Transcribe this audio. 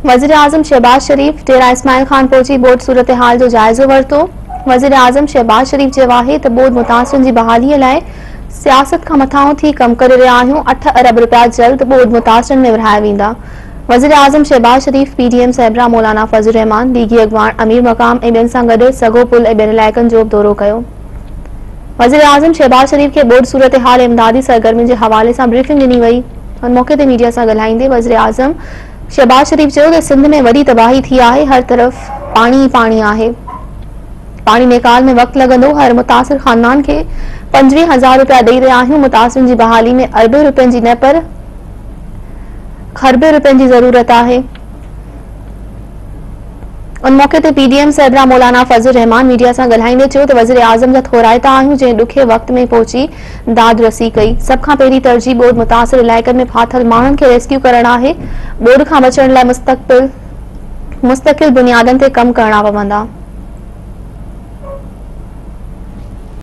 वज़ीर आज़म शहबाज शरीफ डेरा इस्माइल खान पहुंची बोर्ड सूरत हाल जो जायज़ो वरितो। वज़ीर आज़म शहबाज शरीफ चयो आहे त बोर्ड मुतासिरनि जी बहालीअ लाइ सियासत खां मथां थी कम करे रहिया आहियूं। 8 अरब रुपया जल्द बोर्ड मुतासिरनि में विरहाया वेंदा। वज़ीर आज़म शहबाज शरीफ पीडीएम साहिबरा मौलाना फज़लुर रहमान लीगी अगवान अमीर मकाम ऐं ॿियनि सां गॾु सगो पुल ऐं ॿियनि इलाइक़नि जो दौरो कयो। वज़ीर आज़म शहबाज शरीफ के बोर्ड सूरत हाल इमदादी सरगर्मियुनि जे हवाले सां ब्रीफिंग ॾिनी वई। उन मौके ते मीडिया सां ॻाल्हाईंदे वज़ीर आज़म शहबाज शरीफ चयो त सिंध में वॾी तबाही थी आहे। हर तरफ़ पाणी ई पाणी आहे। पाणी निकाल में वक़्तु लॻंदो। हर मुतासिर ख़ानदान खे 25,000 रुपया ॾेई रहिया आहियूं। मुतासिरनि जी बहाली में अरबे रुपयनि जी न पर खरबे रुपयनि जी ज़रूरत आहे। उन मौके ते पीडीएम साहिबरा मौलाना फज़लुर रहमान मीडिया सां ॻाल्हाईंदे चयो त वज़ीर आज़म जा थोराइता आहियूं जंहिं ॾुखे वक़्त में पहुची दाद रसी कई। सभ खां पहिरीं तरजीह बोर्ड मुतासिर इलाइक़नि में फाथल माण्हुनि खे रेस्क्यू करणु आहे। बोर्ड खां बचण लाइ मुस्तक़िल बुनियादनि ते कम करणा पवंदा।